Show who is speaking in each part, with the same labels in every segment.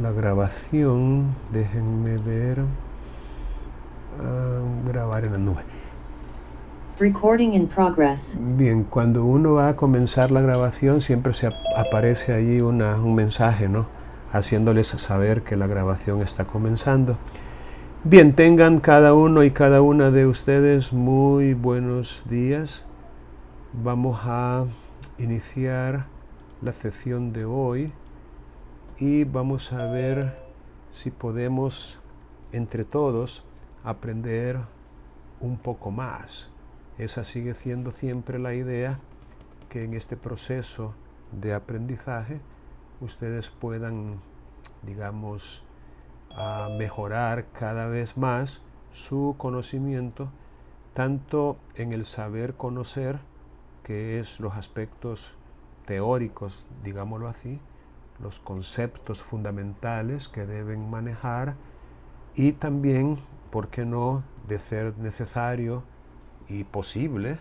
Speaker 1: la grabación. Déjenme ver. Grabar en la nube.
Speaker 2: Recording in progress.
Speaker 1: Bien, cuando uno va a comenzar la grabación siempre se aparece ahí un mensaje, ¿no? Haciéndoles saber que la grabación está comenzando. Bien, tengan cada uno y cada una de ustedes muy buenos días. Vamos a iniciar la sesión de hoy y vamos a ver si podemos entre todos aprender un poco más. Esa sigue siendo siempre la idea, que en este proceso de aprendizaje ustedes puedan, digamos, mejorar cada vez más su conocimiento, tanto en el saber conocer, que es los aspectos teóricos, digámoslo así, los conceptos fundamentales que deben manejar, y también, ¿por qué no?, de ser necesario y posible,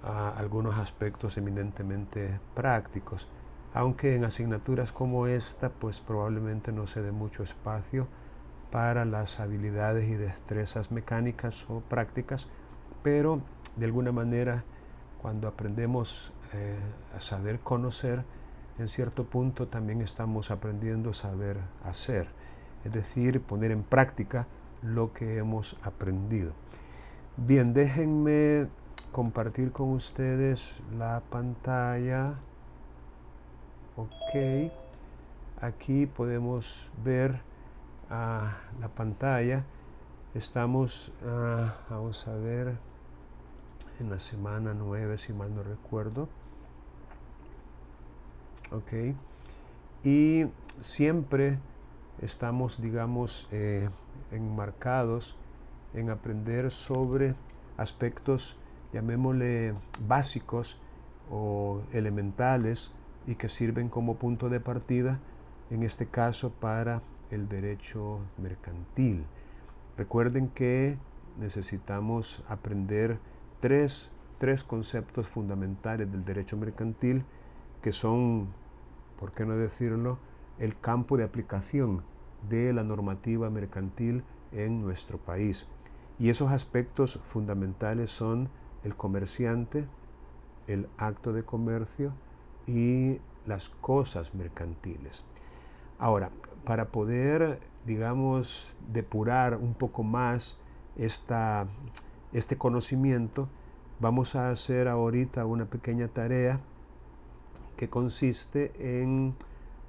Speaker 1: algunos aspectos eminentemente prácticos, aunque en asignaturas como esta pues probablemente no se dé mucho espacio para las habilidades y destrezas mecánicas o prácticas, pero de alguna manera cuando aprendemos a saber conocer, en cierto punto también estamos aprendiendo a saber hacer, es decir, poner en práctica lo que hemos aprendido. Bien, déjenme compartir con ustedes la pantalla. Ok, aquí podemos ver la pantalla. Estamos, vamos a ver, en la semana 9, si mal no recuerdo. Ok, y siempre estamos, digamos, enmarcados en aprender sobre aspectos, llamémosle básicos o elementales, y que sirven como punto de partida, en este caso para el derecho mercantil. Recuerden que necesitamos aprender tres conceptos fundamentales del derecho mercantil, que son, ¿por qué no decirlo?, el campo de aplicación de la normativa mercantil en nuestro país. Y esos aspectos fundamentales son el comerciante, el acto de comercio y las cosas mercantiles. Ahora, para poder, digamos, depurar un poco más este conocimiento, vamos a hacer ahorita una pequeña tarea que consiste en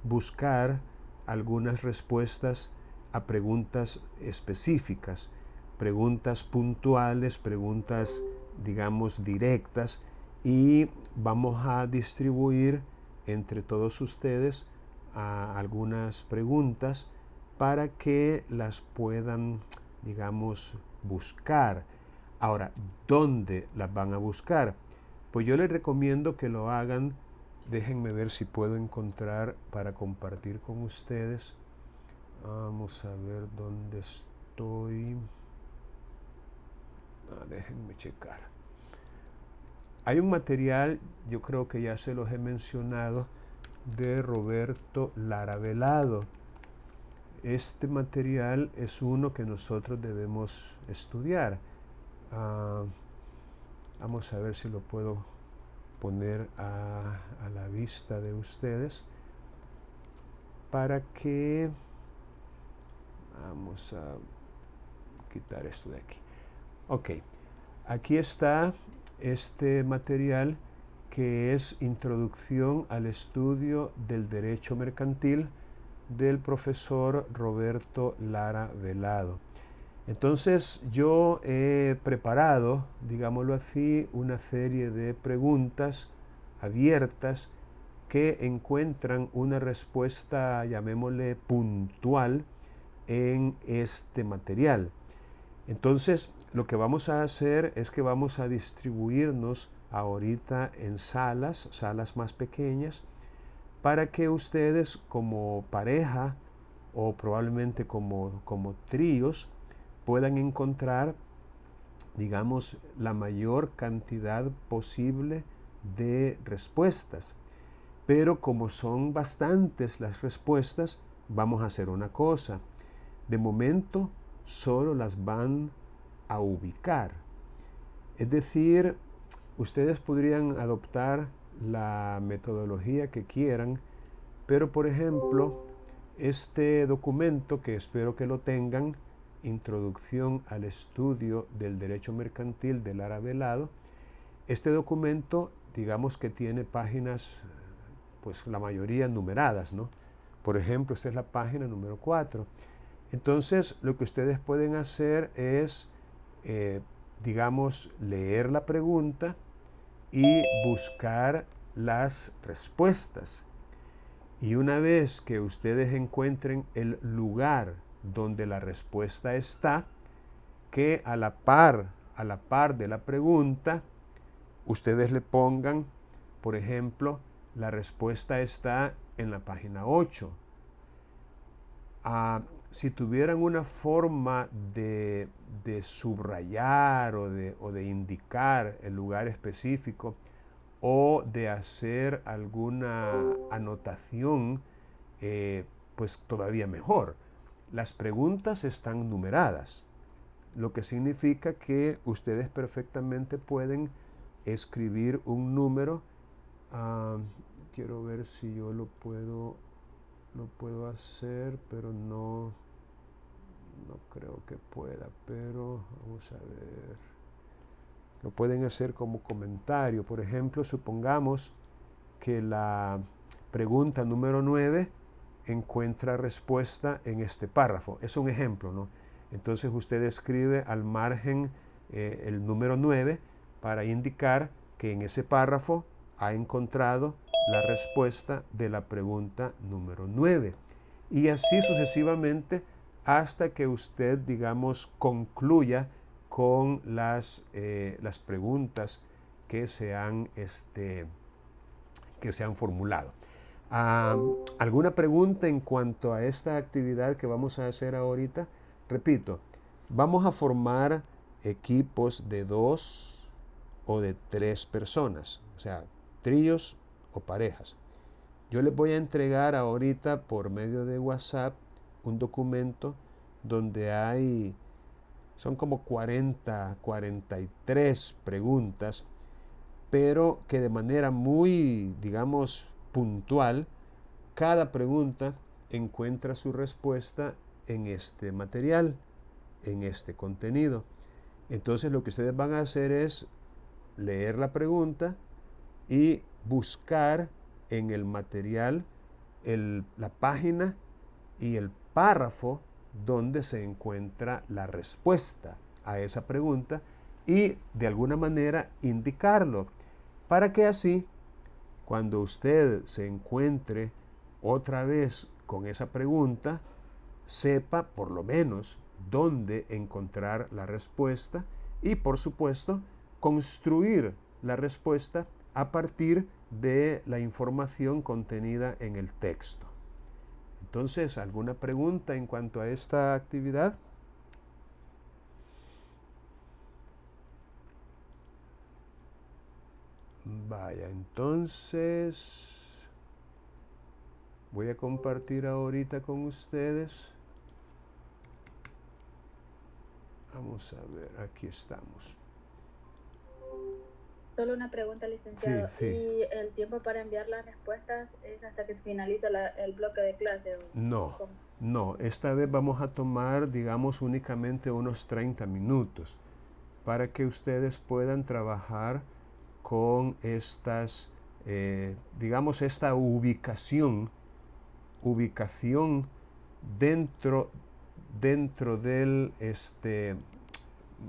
Speaker 1: buscar algunas respuestas a preguntas específicas, preguntas puntuales, preguntas, digamos, directas, y vamos a distribuir entre todos ustedes algunas preguntas para que las puedan, digamos, buscar. Ahora, ¿dónde las van a buscar? Pues yo les recomiendo que lo hagan. Déjenme ver si puedo encontrar para compartir con ustedes. Vamos a ver dónde estoy. Déjenme checar. Hay un material, yo creo que ya se los he mencionado, de Roberto Lara Velado. Este material es uno que nosotros debemos estudiar. Vamos a ver si lo puedo poner a la vista de ustedes para que, vamos a quitar esto de aquí. Ok, aquí está este material, que es Introducción al Estudio del Derecho Mercantil, del profesor Roberto Lara Velado. Entonces yo he preparado, digámoslo así, una serie de preguntas abiertas que encuentran una respuesta, llamémosle puntual, en este material. Entonces, lo que vamos a hacer es que vamos a distribuirnos ahorita en salas más pequeñas, para que ustedes como pareja o probablemente como tríos puedan encontrar, digamos, la mayor cantidad posible de respuestas. Pero como son bastantes las respuestas, vamos a hacer una cosa. De momento solo las van a ubicar. Es decir, ustedes podrían adoptar la metodología que quieran, pero por ejemplo, este documento que espero que lo tengan, Introducción al estudio del derecho mercantil de Lara Velado, este documento, digamos que tiene páginas, pues la mayoría numeradas, ¿no? Por ejemplo, esta es la página número 4. Entonces, lo que ustedes pueden hacer es, digamos, leer la pregunta y buscar las respuestas. Y una vez que ustedes encuentren el lugar donde la respuesta está, que a la par de la pregunta, ustedes le pongan, por ejemplo, la respuesta está en la página 8. Si tuvieran una forma de subrayar o de indicar el lugar específico o de hacer alguna anotación, pues todavía mejor. Las preguntas están numeradas, lo que significa que ustedes perfectamente pueden escribir un número. Quiero ver si yo lo puedo hacer, pero no creo que pueda, pero vamos a ver. Lo pueden hacer como comentario. Por ejemplo, supongamos que la pregunta número 9 encuentra respuesta en este párrafo. Es un ejemplo, ¿no? Entonces usted escribe al margen el número 9 para indicar que en ese párrafo ha encontrado la respuesta de la pregunta número 9. Y así sucesivamente hasta que usted, digamos, concluya con las preguntas que se han formulado. ¿Alguna pregunta en cuanto a esta actividad que vamos a hacer ahorita? Repito, vamos a formar equipos de 2 o de 3 personas, o sea, tríos o parejas. Yo les voy a entregar ahorita por medio de WhatsApp un documento donde son como 43 preguntas, pero que de manera muy, digamos, puntual, cada pregunta encuentra su respuesta en este material, en este contenido. Entonces lo que ustedes van a hacer es leer la pregunta y buscar en el material la página y el párrafo donde se encuentra la respuesta a esa pregunta y de alguna manera indicarlo, para que así, cuando usted se encuentre otra vez con esa pregunta, sepa por lo menos dónde encontrar la respuesta y, por supuesto, construir la respuesta a partir de la información contenida en el texto. Entonces, ¿alguna pregunta en cuanto a esta actividad? Vaya, entonces voy a compartir ahorita con ustedes. Vamos a ver, aquí estamos.
Speaker 3: Solo una pregunta, licenciado.
Speaker 1: Sí.
Speaker 3: ¿Y el tiempo para enviar las respuestas es hasta que se finaliza el bloque de clase?
Speaker 1: No, esta vez vamos a tomar, digamos, únicamente unos 30 minutos para que ustedes puedan trabajar con estas, digamos, esta ubicación dentro del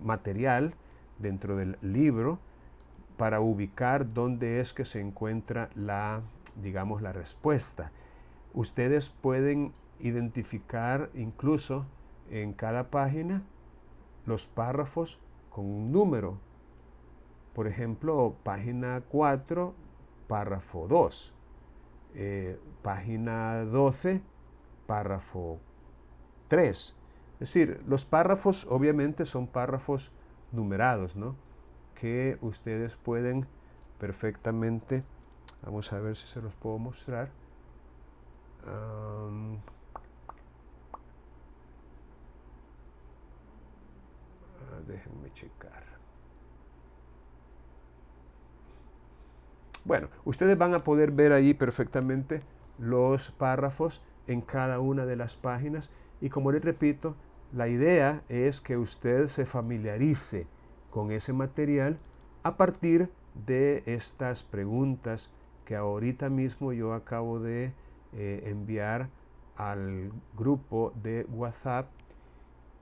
Speaker 1: material, dentro del libro, para ubicar dónde es que se encuentra digamos, la respuesta. Ustedes pueden identificar incluso en cada página los párrafos con un número. Por ejemplo, página 4, párrafo 2. Página 12, párrafo 3. Es decir, los párrafos obviamente son párrafos numerados, ¿no? Que ustedes pueden perfectamente, vamos a ver si se los puedo mostrar. Déjeme checar. Bueno, ustedes van a poder ver ahí perfectamente los párrafos en cada una de las páginas y como les repito, la idea es que usted se familiarice con ese material a partir de estas preguntas que ahorita mismo yo acabo de enviar al grupo de WhatsApp.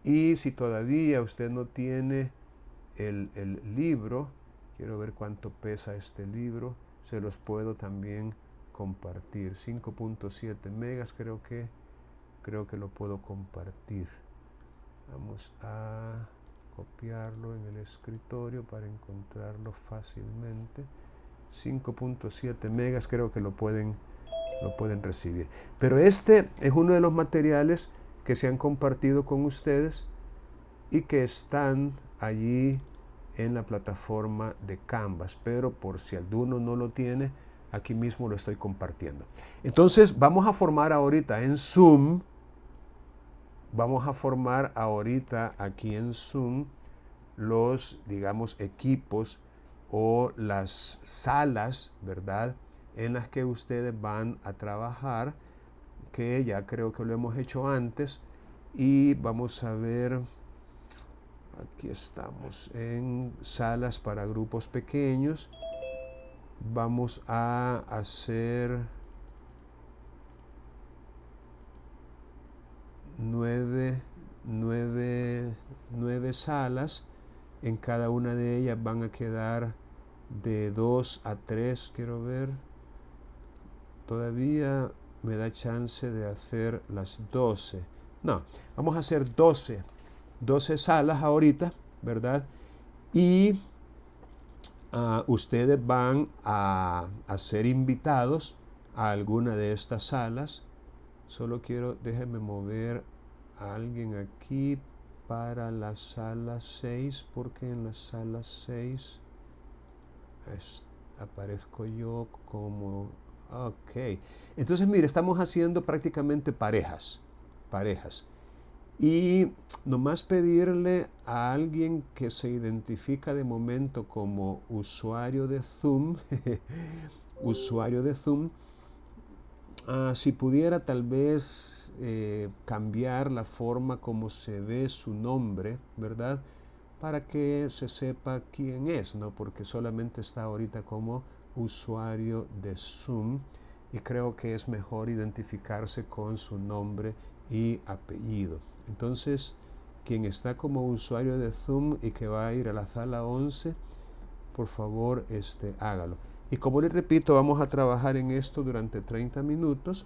Speaker 1: Y si todavía usted no tiene el libro, quiero ver cuánto pesa este libro, se los puedo también compartir. 5.7 megas creo que lo puedo compartir. Vamos a copiarlo en el escritorio para encontrarlo fácilmente. 5.7 megas creo que lo pueden recibir. Pero este es uno de los materiales que se han compartido con ustedes y que están allí en la plataforma de Canvas, pero por si alguno no lo tiene, aquí mismo lo estoy compartiendo. Entonces vamos a formar ahorita en Zoom, aquí en Zoom los, digamos, equipos o las salas, ¿verdad?, en las que ustedes van a trabajar, que ya creo que lo hemos hecho antes, y vamos a ver, aquí estamos en salas para grupos pequeños. Vamos a hacer 9 salas. En cada una de ellas van a quedar de 2 a 3, quiero ver. Todavía me da chance de hacer las 12. No, vamos a hacer 12 salas ahorita, ¿verdad? Y ustedes van a ser invitados a alguna de estas salas. Solo déjenme mover a alguien aquí para la sala 6, porque en la sala 6 aparezco yo como... Ok, entonces mire, estamos haciendo prácticamente parejas. Y nomás pedirle a alguien que se identifica de momento como usuario de Zoom, si pudiera tal vez cambiar la forma como se ve su nombre, ¿verdad?, para que se sepa quién es, ¿no? Porque solamente está ahorita como usuario de Zoom y creo que es mejor identificarse con su nombre y apellido. Entonces, quien está como usuario de Zoom y que va a ir a la sala 11, por favor, hágalo. Y como les repito, vamos a trabajar en esto durante 30 minutos,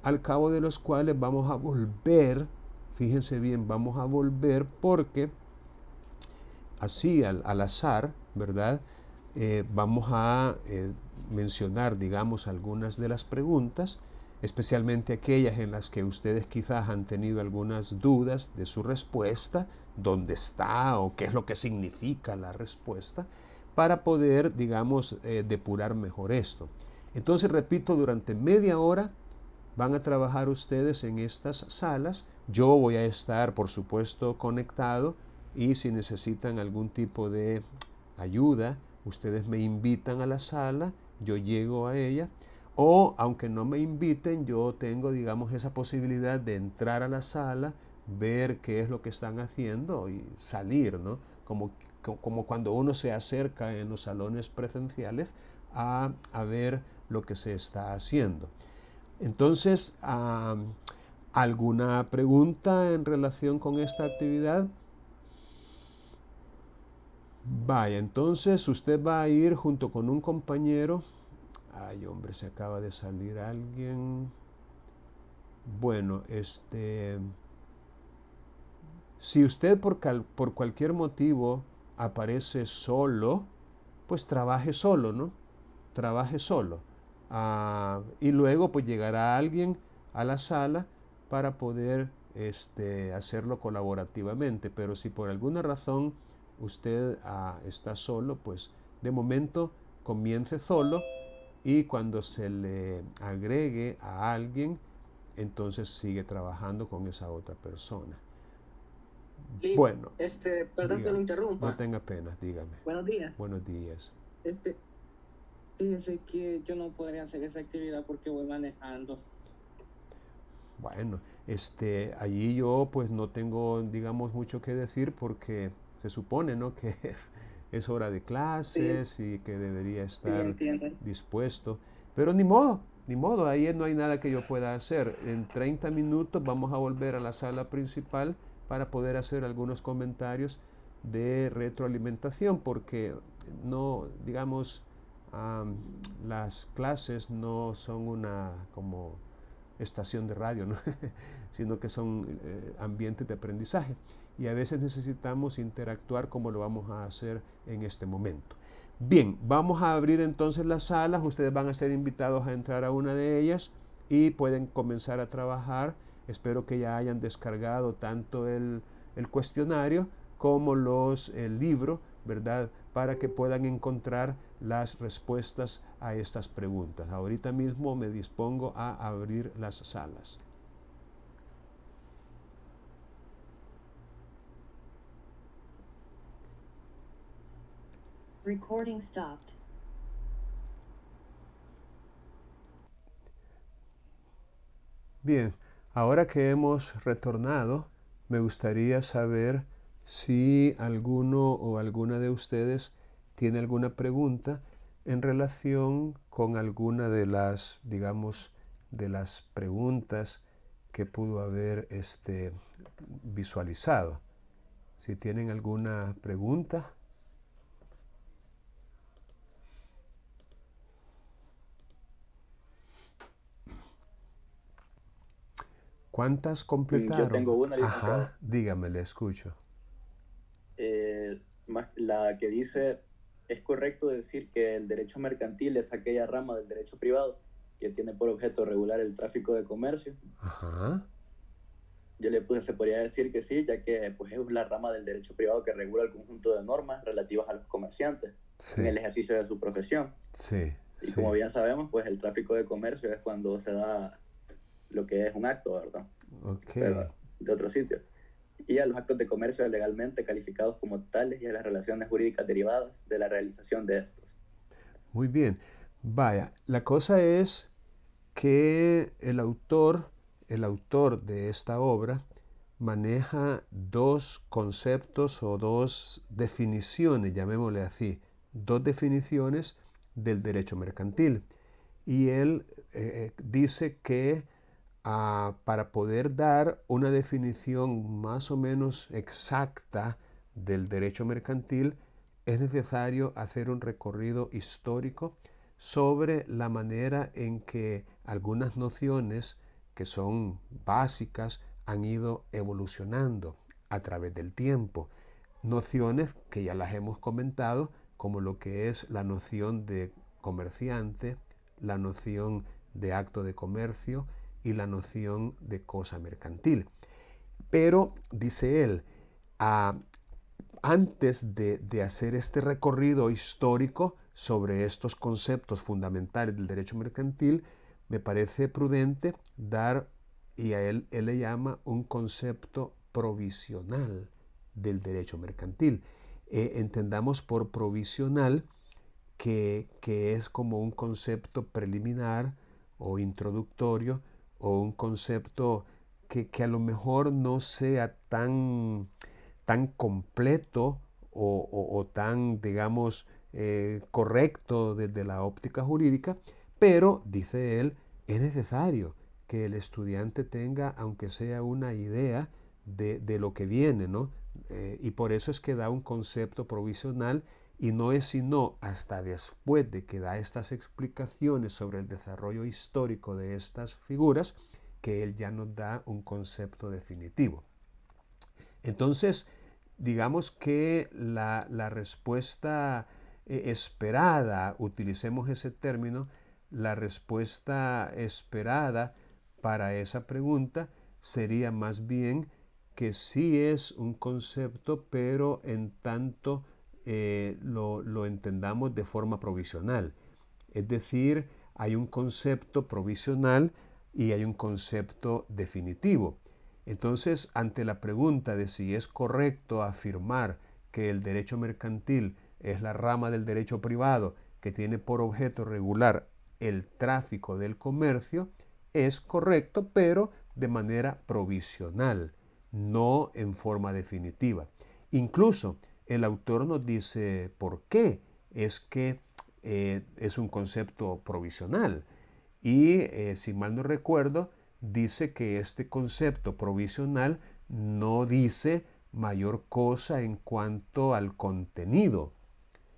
Speaker 1: al cabo de los cuales vamos a volver, fíjense bien, vamos a volver porque así al azar, ¿verdad? Vamos a mencionar, digamos, algunas de las preguntas, especialmente aquellas en las que ustedes quizás han tenido algunas dudas de su respuesta, dónde está o qué es lo que significa la respuesta, para poder, digamos, depurar mejor esto. Entonces, repito, durante media hora van a trabajar ustedes en estas salas. Yo voy a estar, por supuesto, conectado y si necesitan algún tipo de ayuda, ustedes me invitan a la sala, yo llego a ella, o aunque no me inviten, yo tengo, digamos, esa posibilidad de entrar a la sala, ver qué es lo que están haciendo y salir, ¿no? Como cuando uno se acerca en los salones presenciales a ver lo que se está haciendo. Entonces, ¿alguna pregunta en relación con esta actividad? Vaya, entonces usted va a ir junto con un compañero. Ay, hombre, se acaba de salir alguien. Bueno, si usted por cualquier motivo aparece solo, pues trabaje solo, ¿no? Trabaje solo. Y luego pues llegará alguien a la sala para poder hacerlo colaborativamente. Pero si por alguna razón usted está solo, pues de momento comience solo y cuando se le agregue a alguien, entonces sigue trabajando con esa otra persona.
Speaker 4: Liv,
Speaker 1: Bueno,
Speaker 4: perdón que lo
Speaker 1: dígame. No
Speaker 4: interrumpa.
Speaker 1: tenga pena, dígame.
Speaker 4: Buenos días.
Speaker 1: Buenos días.
Speaker 4: Fíjese que yo no podría hacer esa actividad porque voy manejando.
Speaker 1: Bueno, allí yo pues no tengo, digamos, mucho que decir porque se supone, ¿no? que es hora de clases y que debería
Speaker 4: Sí,
Speaker 1: estar
Speaker 4: entiendo.
Speaker 1: dispuesto. Pero ni modo, ahí no hay nada que yo pueda hacer. En 30 minutos vamos a volver a la sala principal para poder hacer algunos comentarios de retroalimentación porque no, digamos, las clases no son una como estación de radio, ¿no? sino que son ambientes de aprendizaje. Y a veces necesitamos interactuar como lo vamos a hacer en este momento. Bien, vamos a abrir entonces las salas. Ustedes van a ser invitados a entrar a una de ellas y pueden comenzar a trabajar. Espero que ya hayan descargado tanto el cuestionario como el libro, ¿verdad? Para que puedan encontrar las respuestas a estas preguntas. Ahorita mismo me dispongo a abrir las salas.
Speaker 2: Recording stopped.
Speaker 1: Bien, ahora que hemos retornado, me gustaría saber si alguno o alguna de ustedes tiene alguna pregunta en relación con alguna de las, digamos, de las preguntas que pudo haber visualizado. Si tienen alguna pregunta. ¿Cuántas
Speaker 5: Yo
Speaker 1: completaron?
Speaker 5: tengo una, licenciado.
Speaker 1: Ajá, dígame, le escucho.
Speaker 5: La que dice, ¿es correcto decir que el derecho mercantil es aquella rama del derecho privado que tiene por objeto regular el tráfico de comercio?
Speaker 1: Ajá.
Speaker 5: Yo le puse, se podría decir que sí, ya que pues, es la rama del derecho privado que regula el conjunto de normas relativas a los comerciantes en el
Speaker 1: Sí,
Speaker 5: ejercicio de su profesión.
Speaker 1: sí,
Speaker 5: Y
Speaker 1: sí.
Speaker 5: como bien sabemos, pues el tráfico de comercio es cuando se da lo que es un acto, ¿verdad?
Speaker 1: Ok.
Speaker 5: Pero de otro sitio. Y a los actos de comercio legalmente calificados como tales y a las relaciones jurídicas derivadas de la realización de estos.
Speaker 1: Muy bien. Vaya, la cosa es que el autor de esta obra, maneja dos conceptos o dos definiciones, llamémosle así, dos definiciones del derecho mercantil. Y él dice que para poder dar una definición más o menos exacta del derecho mercantil, es necesario hacer un recorrido histórico sobre la manera en que algunas nociones que son básicas han ido evolucionando a través del tiempo. Nociones que ya las hemos comentado, como lo que es la noción de comerciante, la noción de acto de comercio y la noción de cosa mercantil. Pero, dice él, antes de hacer este recorrido histórico sobre estos conceptos fundamentales del derecho mercantil, me parece prudente dar, y a él le llama un concepto provisional del derecho mercantil. Entendamos por provisional que es como un concepto preliminar o introductorio o un concepto que a lo mejor no sea tan completo o tan, digamos, correcto desde la óptica jurídica, pero, dice él, es necesario que el estudiante tenga, aunque sea una idea de lo que viene, ¿no? Y por eso es que da un concepto provisional y no es sino hasta después de que da estas explicaciones sobre el desarrollo histórico de estas figuras que él ya nos da un concepto definitivo. Entonces, digamos que la respuesta esperada, utilicemos ese término, la respuesta esperada para esa pregunta sería más bien que sí es un concepto, pero en tanto lo entendamos de forma provisional. Es decir, hay un concepto provisional y hay un concepto definitivo. Entonces, ante la pregunta de si es correcto afirmar que el derecho mercantil es la rama del derecho privado que tiene por objeto regular el tráfico del comercio, es correcto, pero de manera provisional, no en forma definitiva. Incluso el autor nos dice por qué es que es un concepto provisional. Y si mal no recuerdo, dice que este concepto provisional no dice mayor cosa en cuanto al contenido.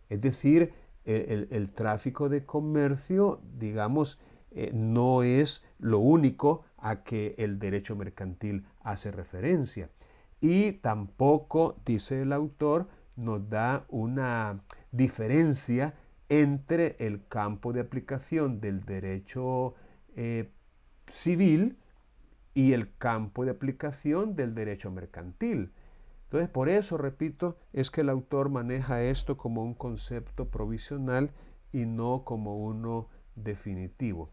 Speaker 1: Es decir, el tráfico de comercio, digamos, no es lo único a que el derecho mercantil hace referencia. Y tampoco, dice el autor, nos da una diferencia entre el campo de aplicación del derecho civil y el campo de aplicación del derecho mercantil. Entonces, por eso, repito, es que el autor maneja esto como un concepto provisional y no como uno definitivo.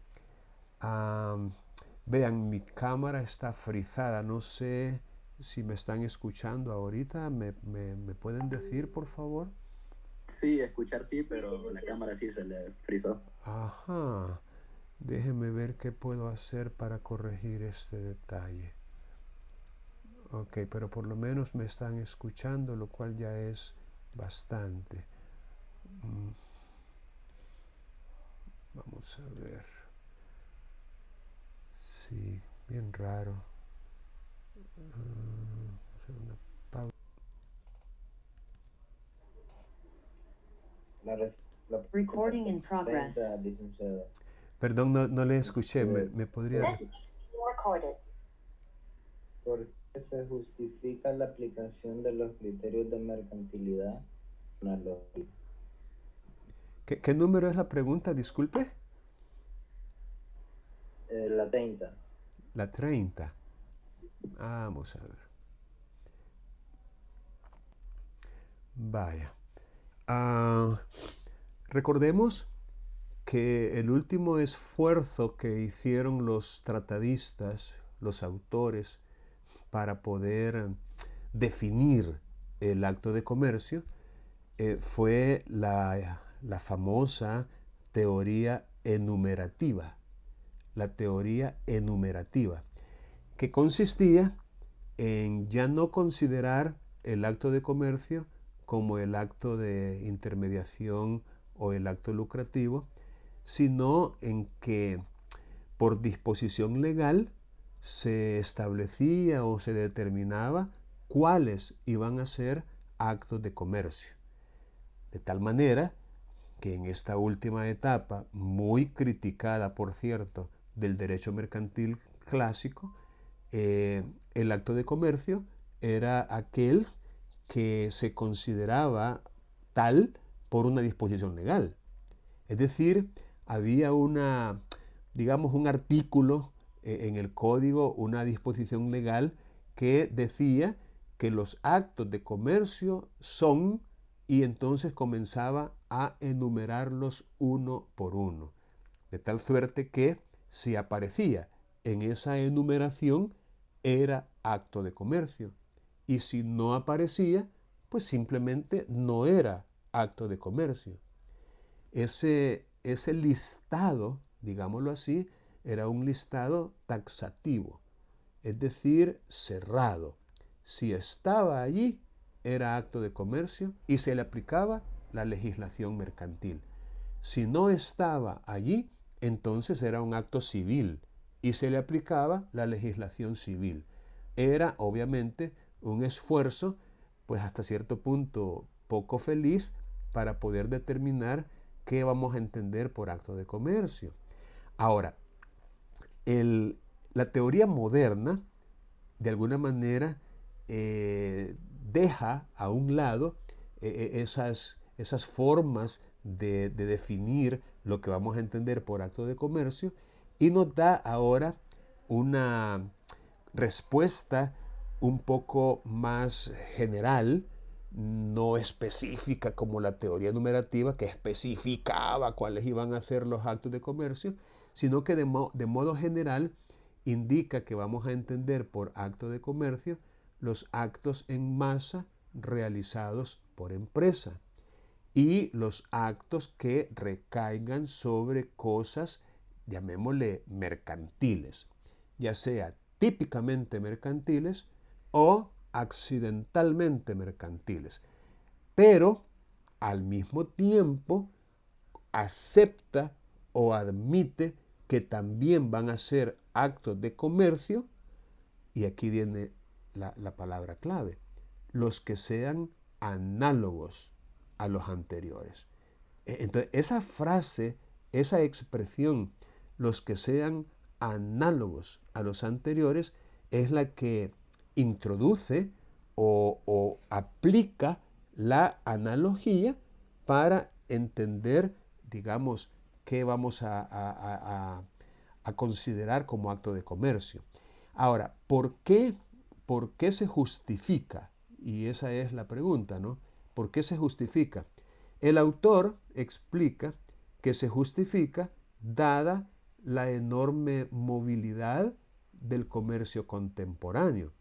Speaker 1: Vean, mi cámara está frizada, no sé si me están escuchando ahorita, ¿me pueden decir, por favor?
Speaker 5: Sí, escuchar sí, pero la cámara sí se le frizó.
Speaker 1: Ajá, déjenme ver qué puedo hacer para corregir este detalle. Ok, pero por lo menos me están escuchando, lo cual ya es bastante. Vamos a ver. Sí, bien raro. Hacer una pausa.
Speaker 2: Recording in progress.
Speaker 1: Perdón, no le escuché. ¿Me podría
Speaker 6: This is being recorded.
Speaker 7: ¿Por qué se justifica la aplicación de los criterios de mercantilidad?
Speaker 1: ¿Qué número es la pregunta? Disculpe.
Speaker 7: La 30.
Speaker 1: La 30. Vamos a ver. Vaya. Recordemos que el último esfuerzo que hicieron los tratadistas, los autores, para poder definir el acto de comercio fue la famosa teoría enumerativa. La teoría enumerativa, que consistía en ya no considerar el acto de comercio como el acto de intermediación o el acto lucrativo, sino en que por disposición legal se establecía o se determinaba cuáles iban a ser actos de comercio. De tal manera que en esta última etapa, muy criticada por cierto, del derecho mercantil clásico, el acto de comercio era aquel que se consideraba tal por una disposición legal. Es decir, había digamos, un artículo en el código, una disposición legal que decía que los actos de comercio son, y entonces comenzaba a enumerarlos uno por uno. De tal suerte que si aparecía en esa enumeración era acto de comercio. Y si no aparecía, pues simplemente no era acto de comercio. Ese listado, digámoslo así, era un listado taxativo, es decir, cerrado. Si estaba allí, era acto de comercio y se le aplicaba la legislación mercantil. Si no estaba allí, entonces era un acto civil y se le aplicaba la legislación civil. Era obviamente un esfuerzo, pues hasta cierto punto poco feliz, para poder determinar qué vamos a entender por acto de comercio. Ahora, la teoría moderna, de alguna manera, deja a un lado esas formas de definir lo que vamos a entender por acto de comercio y nos da ahora una respuesta un poco más general, no específica como la teoría numerativa, que especificaba cuáles iban a ser los actos de comercio, sino que de modo general indica que vamos a entender por acto de comercio los actos en masa realizados por empresa y los actos que recaigan sobre cosas, llamémosle mercantiles, ya sea típicamente mercantiles o accidentalmente mercantiles, pero al mismo tiempo acepta o admite que también van a ser actos de comercio, y aquí viene la palabra clave, los que sean análogos a los anteriores. Entonces, esa frase, esa expresión, los que sean análogos a los anteriores, es la que introduce o aplica la analogía para entender, digamos, qué vamos a considerar como acto de comercio. Ahora, ¿por qué se justifica? Y esa es la pregunta, ¿no? ¿Por qué se justifica? El autor explica que se justifica dada la enorme movilidad del comercio contemporáneo,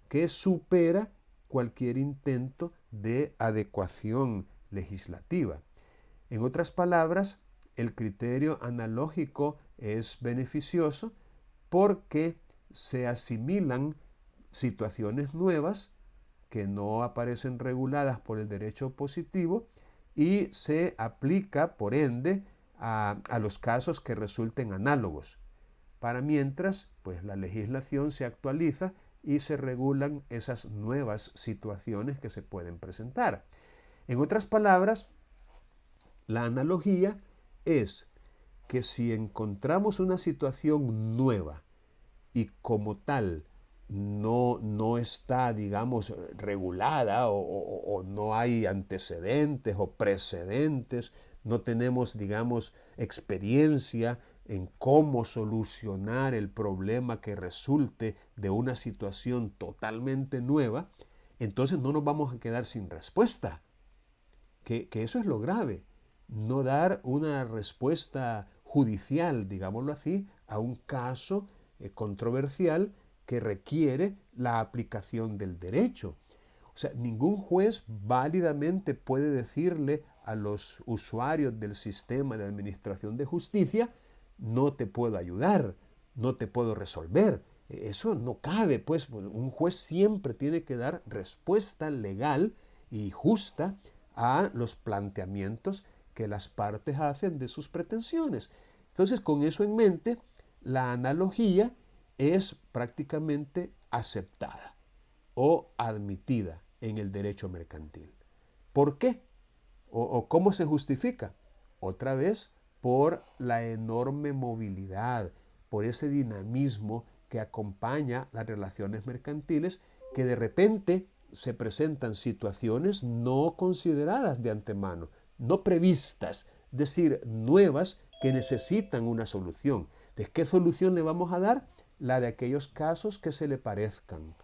Speaker 1: que supera cualquier intento de adecuación legislativa. En otras palabras, el criterio analógico es beneficioso porque se asimilan situaciones nuevas que no aparecen reguladas por el derecho positivo y se aplica, por ende, a los casos que resulten análogos. Para mientras, pues la legislación se actualiza y se regulan esas nuevas situaciones que se pueden presentar. En otras palabras, la analogía es que si encontramos una situación nueva y como tal no está, digamos, regulada o no hay antecedentes o precedentes, no tenemos, digamos, experiencia en cómo solucionar el problema que resulte de una situación totalmente nueva, entonces no nos vamos a quedar sin respuesta. Que eso es lo grave, no dar una respuesta judicial, digámoslo así, a un caso controversial que requiere la aplicación del derecho. O sea, ningún juez válidamente puede decirle a los usuarios del sistema de administración de justicia, no te puedo ayudar, no te puedo resolver. Eso no cabe, pues un juez siempre tiene que dar respuesta legal y justa a los planteamientos que las partes hacen de sus pretensiones. Entonces, con eso en mente, la analogía es prácticamente aceptada o admitida en el derecho mercantil. ¿Por qué? ¿O cómo se justifica? Otra vez, por la enorme movilidad, por ese dinamismo que acompaña las relaciones mercantiles, que de repente se presentan situaciones no consideradas de antemano, no previstas, es decir, nuevas que necesitan una solución. ¿De qué solución le vamos a dar? La de aquellos casos que se le parezcan,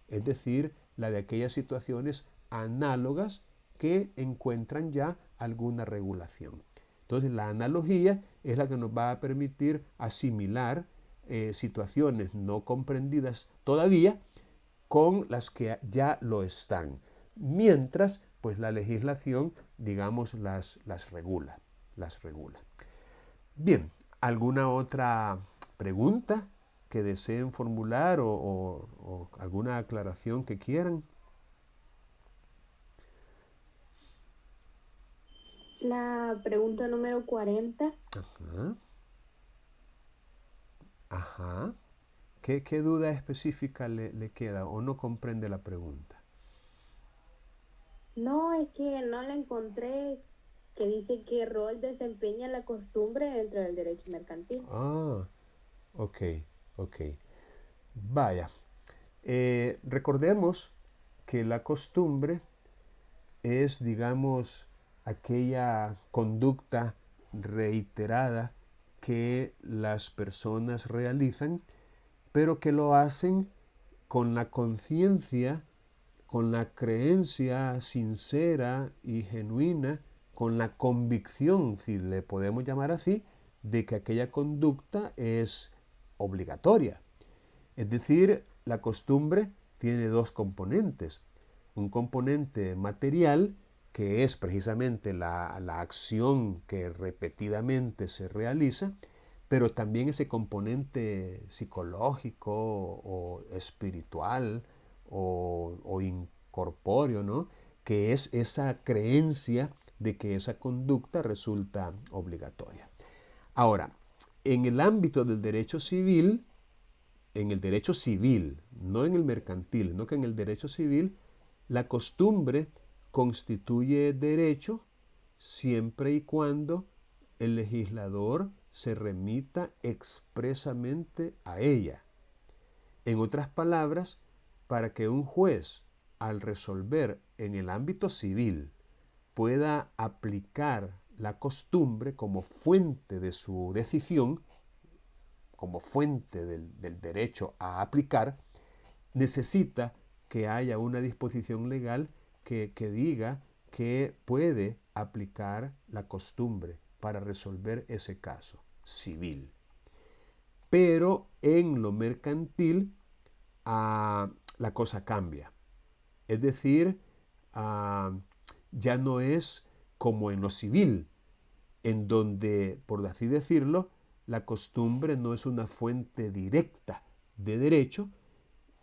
Speaker 1: es decir, la de aquellas situaciones análogas que encuentran ya alguna regulación. Entonces, la analogía es la que nos va a permitir asimilar situaciones no comprendidas todavía con las que ya lo están, mientras pues la legislación, digamos, las regula. Bien, ¿alguna otra pregunta que deseen formular o alguna aclaración que quieran?
Speaker 3: La pregunta número 40.
Speaker 1: Ajá. Ajá. ¿Qué duda específica le queda o no comprende la pregunta?
Speaker 3: No, es que no la encontré, que dice qué rol desempeña la costumbre dentro del derecho mercantil.
Speaker 1: Ah, ok. Vaya. Recordemos que la costumbre es, digamos, aquella conducta reiterada que las personas realizan, pero que lo hacen con la conciencia, con la creencia sincera y genuina, con la convicción, si le podemos llamar así, de que aquella conducta es obligatoria. Es decir, la costumbre tiene dos componentes. Un componente material, que es precisamente la acción que repetidamente se realiza, pero también ese componente psicológico o espiritual o incorpóreo, ¿no? Que es esa creencia de que esa conducta resulta obligatoria. Ahora, en el ámbito del derecho civil, no en el mercantil, sino que en el derecho civil, la costumbre constituye derecho siempre y cuando el legislador se remita expresamente a ella. En otras palabras, para que un juez, al resolver en el ámbito civil, pueda aplicar la costumbre como fuente de su decisión, como fuente del derecho a aplicar, necesita que haya una disposición legal que diga que puede aplicar la costumbre para resolver ese caso civil. Pero en lo mercantil la cosa cambia. Es decir, ya no es como en lo civil, en donde, por así decirlo, la costumbre no es una fuente directa de derecho,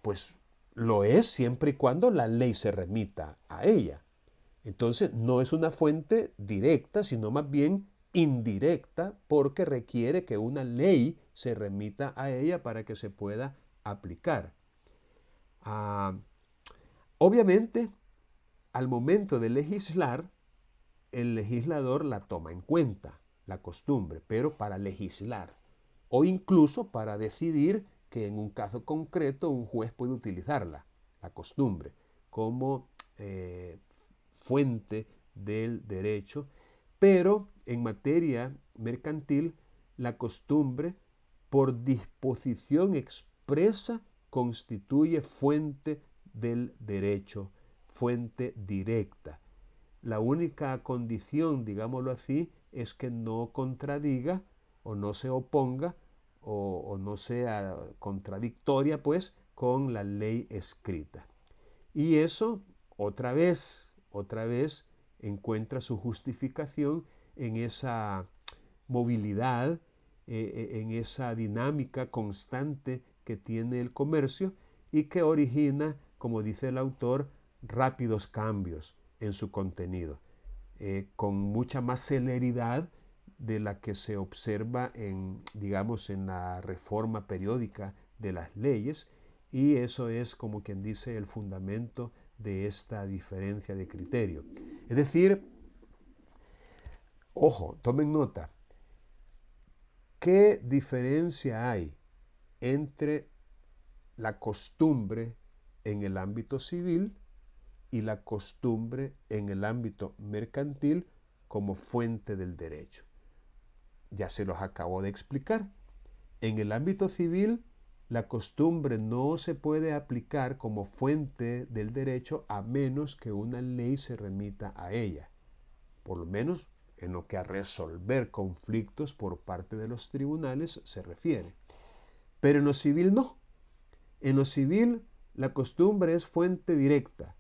Speaker 1: pues lo es siempre y cuando la ley se remita a ella. Entonces no es una fuente directa, sino más bien indirecta, porque requiere que una ley se remita a ella para que se pueda aplicar. Obviamente, al momento de legislar, el legislador la toma en cuenta, la costumbre, pero para legislar o incluso para decidir que en un caso concreto un juez puede utilizarla, la costumbre, como fuente del derecho, pero en materia mercantil la costumbre por disposición expresa constituye fuente del derecho, fuente directa. La única condición, digámoslo así, es que no contradiga o no se oponga o no sea contradictoria, pues, con la ley escrita. Y eso, otra vez, encuentra su justificación en esa movilidad, en esa dinámica constante que tiene el comercio y que origina, como dice el autor, rápidos cambios en su contenido, con mucha más celeridad de la que se observa en la reforma periódica de las leyes, y eso es, como quien dice, el fundamento de esta diferencia de criterio. Es decir, ojo, tomen nota, ¿qué diferencia hay entre la costumbre en el ámbito civil y la costumbre en el ámbito mercantil como fuente del derecho? Ya se los acabo de explicar. En el ámbito civil, la costumbre no se puede aplicar como fuente del derecho a menos que una ley se remita a ella, por lo menos en lo que a resolver conflictos por parte de los tribunales se refiere. Pero en lo civil no. En lo civil, la costumbre es fuente directa,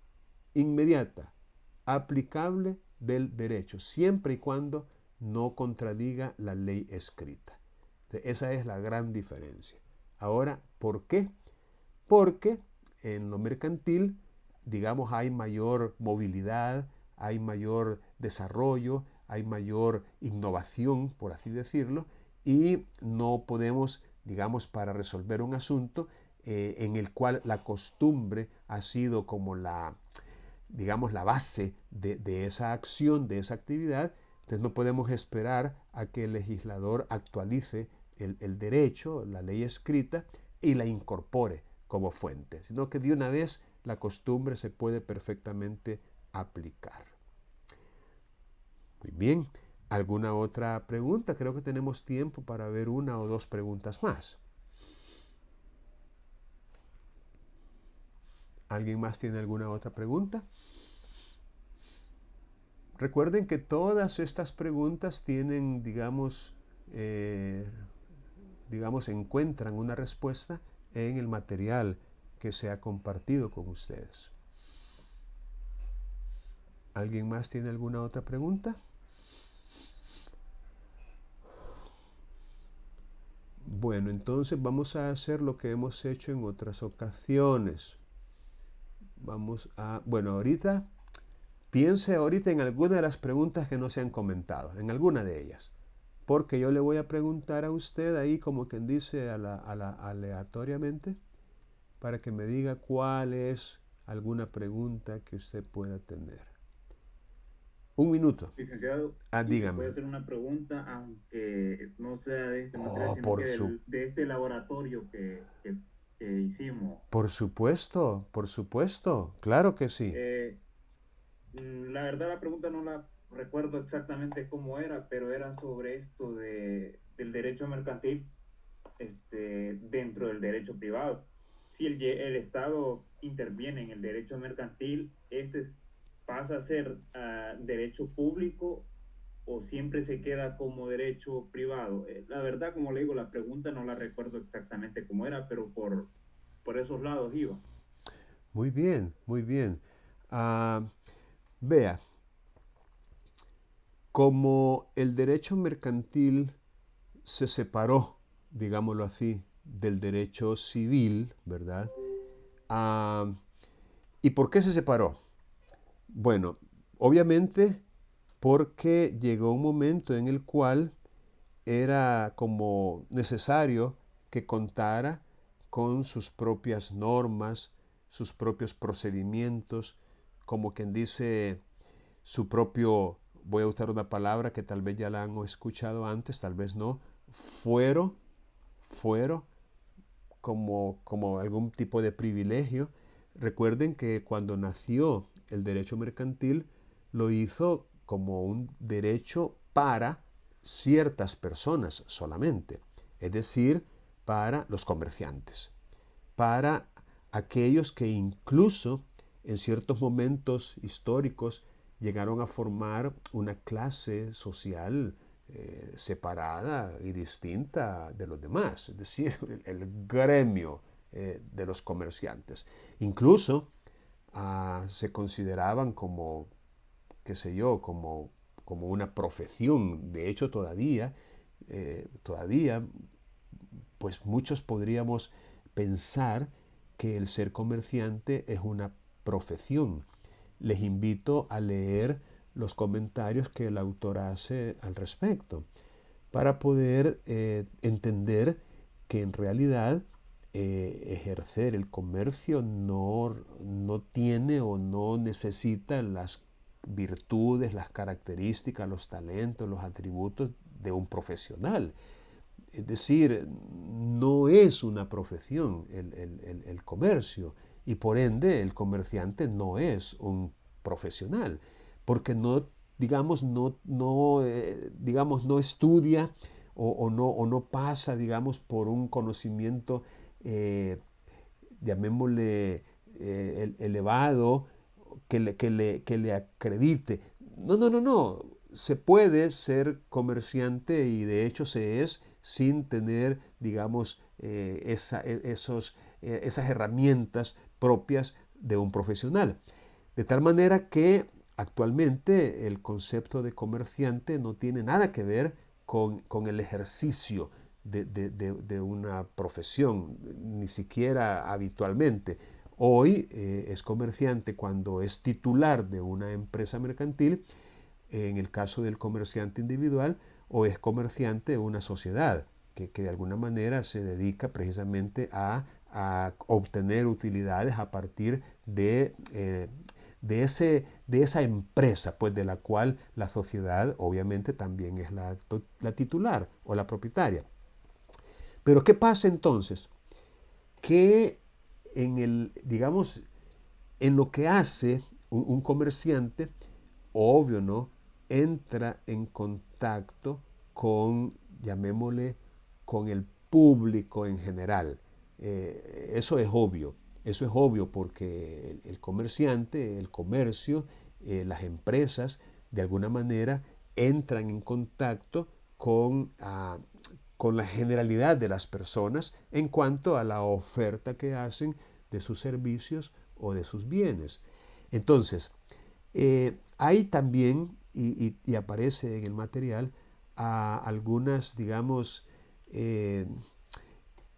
Speaker 1: inmediata, aplicable del derecho, siempre y cuando no contradiga la ley escrita. Esa es la gran diferencia. Ahora, ¿por qué? Porque en lo mercantil, hay mayor movilidad, hay mayor desarrollo, hay mayor innovación, por así decirlo, y no podemos, para resolver un asunto en el cual la costumbre ha sido como la base de esa acción, de esa actividad, entonces no podemos esperar a que el legislador actualice el derecho, la ley escrita, y la incorpore como fuente, sino que de una vez la costumbre se puede perfectamente aplicar. Muy bien, ¿alguna otra pregunta? Creo que tenemos tiempo para ver una o dos preguntas más. ¿Alguien más tiene alguna otra pregunta? Recuerden que todas estas preguntas tienen, encuentran una respuesta en el material que se ha compartido con ustedes. ¿Alguien más tiene alguna otra pregunta? Bueno, entonces vamos a hacer lo que hemos hecho en otras ocasiones. Bueno, ahorita, piense ahorita en alguna de las preguntas que no se han comentado, en alguna de ellas. Porque yo le voy a preguntar a usted ahí, como quien dice, aleatoriamente, para que me diga cuál es alguna pregunta que usted pueda tener. Un minuto.
Speaker 6: Licenciado,
Speaker 1: Dígame.
Speaker 6: puede hacer una pregunta, aunque no sea de este material, sino
Speaker 1: por
Speaker 6: que
Speaker 1: su-
Speaker 6: de este laboratorio que hicimos.
Speaker 1: Por supuesto, claro que sí.
Speaker 6: La verdad la pregunta no la recuerdo exactamente cómo era, pero era sobre esto del derecho mercantil dentro del derecho privado. Si el Estado interviene en el derecho mercantil, pasa a ser derecho público o siempre se queda como derecho privado. La verdad, como le digo, la pregunta no la recuerdo exactamente cómo era, pero por esos lados iba.
Speaker 1: Muy bien, muy bien. Vea, como el derecho mercantil se separó, digámoslo así, del derecho civil, ¿verdad? ¿Y por qué se separó? Bueno, obviamente porque llegó un momento en el cual era como necesario que contara con sus propias normas, sus propios procedimientos, como quien dice su propio, voy a usar una palabra que tal vez ya la han escuchado antes, tal vez no, fuero como algún tipo de privilegio. Recuerden que cuando nació el derecho mercantil lo hizo como un derecho para ciertas personas solamente, es decir, para los comerciantes, para aquellos que incluso en ciertos momentos históricos llegaron a formar una clase social separada y distinta de los demás, es decir, el gremio de los comerciantes. Incluso se consideraban como, qué sé yo, como una profesión. De hecho, todavía, pues muchos podríamos pensar que el ser comerciante es una profesión. Les invito a leer los comentarios que el autor hace al respecto para poder entender que en realidad ejercer el comercio no tiene o no necesita las virtudes, las características, los talentos, los atributos de un profesional. Es decir, no es una profesión el comercio y por ende el comerciante no es un profesional porque no estudia o no pasa, digamos, por un conocimiento, llamémosle, elevado, que le acredite. No. Se puede ser comerciante y de hecho se es sin tener, digamos, esas herramientas propias de un profesional. De tal manera que actualmente el concepto de comerciante no tiene nada que ver con el ejercicio de una profesión, ni siquiera habitualmente. Hoy es comerciante cuando es titular de una empresa mercantil, en el caso del comerciante individual, o es comerciante de una sociedad que de alguna manera se dedica precisamente a obtener utilidades a partir de esa empresa, pues de la cual la sociedad obviamente también es la titular o la propietaria. Pero ¿qué pasa entonces? Que digamos, en lo que hace un comerciante, obvio, ¿no? Entra en contacto con, llamémosle, con el público en general. Eso es obvio porque el comerciante, el comercio, las empresas, de alguna manera, entran en contacto con con la generalidad de las personas en cuanto a la oferta que hacen de sus servicios o de sus bienes. Entonces, hay también, y aparece en el material, algunas, digamos,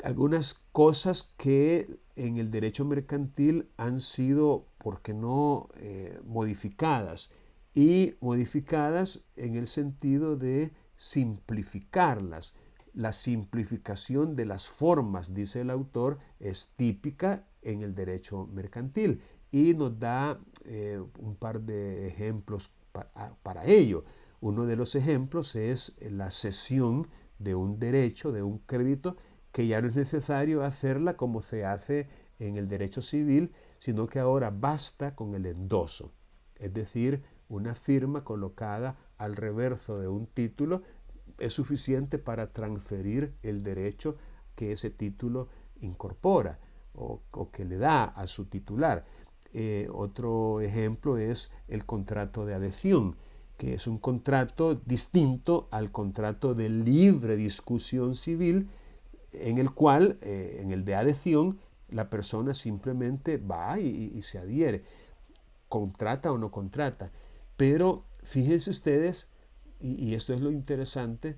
Speaker 1: algunas cosas que en el derecho mercantil han sido, ¿por qué no?, modificadas. Y modificadas en el sentido de simplificarlas. La simplificación de las formas, dice el autor, es típica en el derecho mercantil y nos da un par de ejemplos para ello. Uno de los ejemplos es la cesión de un derecho, de un crédito, que ya no es necesario hacerla como se hace en el derecho civil, sino que ahora basta con el endoso, es decir, una firma colocada al reverso de un título es suficiente para transferir el derecho que ese título incorpora o que le da a su titular. Otro ejemplo es el contrato de adhesión, que es un contrato distinto al contrato de libre discusión civil, en el cual, en el de adhesión, la persona simplemente va y se adhiere, contrata o no contrata. Pero fíjense ustedes, y esto es lo interesante,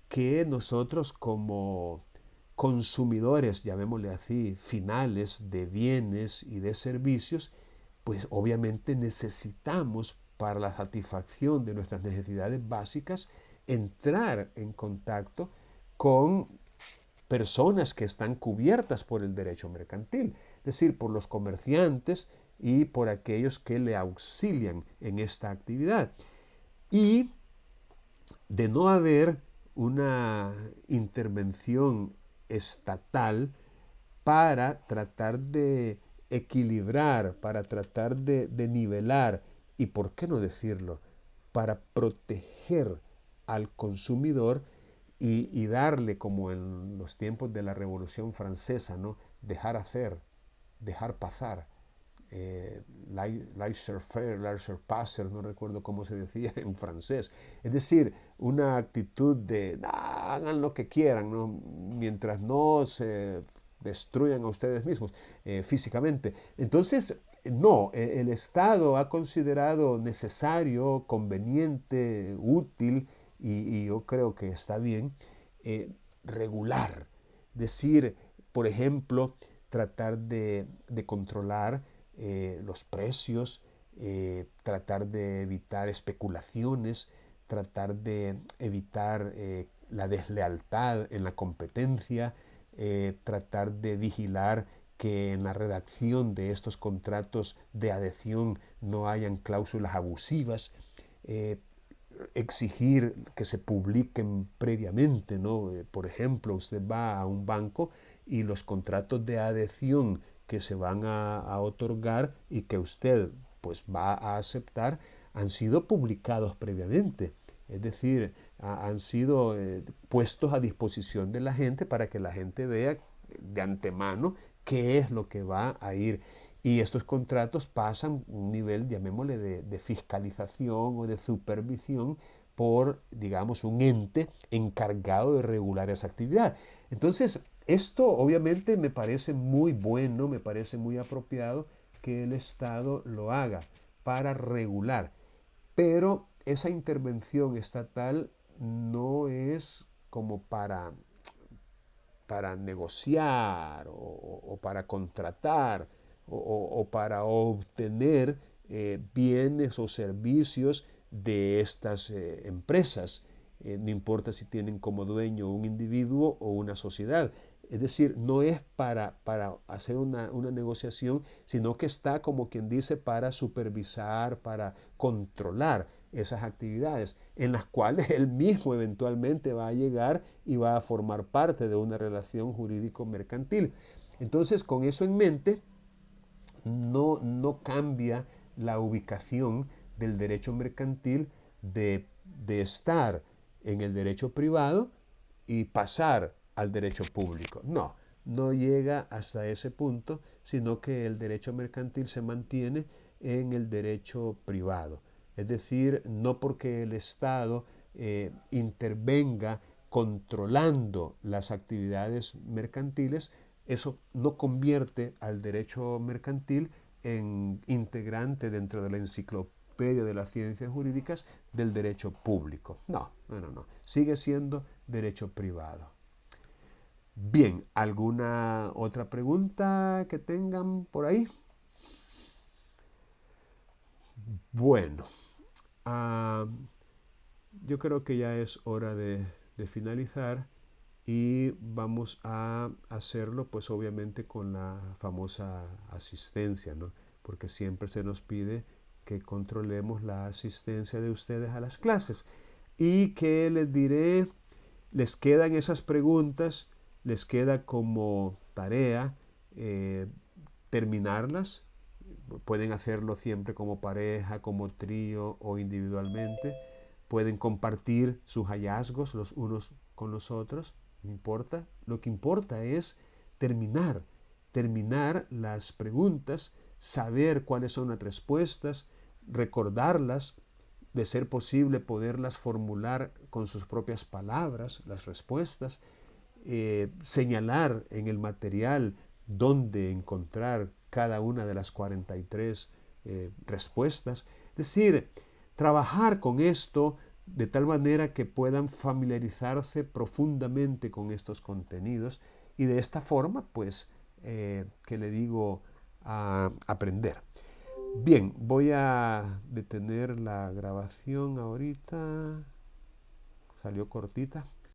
Speaker 1: que nosotros como consumidores, llamémosle así, finales de bienes y de servicios, pues obviamente necesitamos para la satisfacción de nuestras necesidades básicas entrar en contacto con personas que están cubiertas por el derecho mercantil, es decir, por los comerciantes y por aquellos que le auxilian en esta actividad. Y de no haber una intervención estatal para tratar de equilibrar, para tratar de nivelar y, por qué no decirlo, para proteger al consumidor y darle, como en los tiempos de la Revolución Francesa, ¿no?, dejar hacer, dejar pasar, laissez-faire, laissez-passer, no recuerdo cómo se decía en francés. Es decir, una actitud de hagan lo que quieran, ¿no?, mientras no se destruyan a ustedes mismos físicamente. Entonces, no, el Estado ha considerado necesario, conveniente, útil, y yo creo que está bien, regular. Decir, por ejemplo, tratar de controlar los precios, tratar de evitar especulaciones, tratar de evitar la deslealtad en la competencia, tratar de vigilar que en la redacción de estos contratos de adhesión no hayan cláusulas abusivas, exigir que se publiquen previamente, ¿no? Por ejemplo, usted va a un banco y los contratos de adhesión que se van a otorgar y que usted pues va a aceptar han sido publicados previamente. Es decir, han sido puestos a disposición de la gente para que la gente vea de antemano qué es lo que va a ir. Y estos contratos pasan un nivel, llamémosle, de fiscalización o de supervisión por, digamos, un ente encargado de regular esa actividad. Entonces, esto obviamente me parece muy bueno, me parece muy apropiado que el Estado lo haga para regular. Pero esa intervención estatal no es como para negociar o para contratar o para obtener bienes o servicios de estas empresas. No importa si tienen como dueño un individuo o una sociedad. Es decir, no es para hacer una negociación, sino que está, como quien dice, para supervisar, para controlar esas actividades, en las cuales él mismo eventualmente va a llegar y va a formar parte de una relación jurídico-mercantil. Entonces, con eso en mente, no cambia la ubicación del derecho mercantil de estar en el derecho privado y pasar al derecho público. No llega hasta ese punto, sino que el derecho mercantil se mantiene en el derecho privado. Es decir, no porque el Estado intervenga controlando las actividades mercantiles, eso no convierte al derecho mercantil en integrante dentro de la enciclopedia de las ciencias jurídicas del derecho público. No. Sigue siendo derecho privado. Bien, ¿alguna otra pregunta que tengan por ahí? Bueno, yo creo que ya es hora de finalizar y vamos a hacerlo pues obviamente con la famosa asistencia, ¿no? Porque siempre se nos pide que controlemos la asistencia de ustedes a las clases. Y que les diré, les quedan esas preguntas, les queda como tarea terminarlas. Pueden hacerlo siempre como pareja, como trío o individualmente. Pueden compartir sus hallazgos los unos con los otros, no importa. Lo que importa es terminar las preguntas, saber cuáles son las respuestas, recordarlas, de ser posible poderlas formular con sus propias palabras, las respuestas, señalar en el material dónde encontrar cada una de las 43 respuestas. Es decir, trabajar con esto de tal manera que puedan familiarizarse profundamente con estos contenidos y de esta forma, pues, que le digo, a aprender. Bien, voy a detener la grabación ahorita. Salió cortita.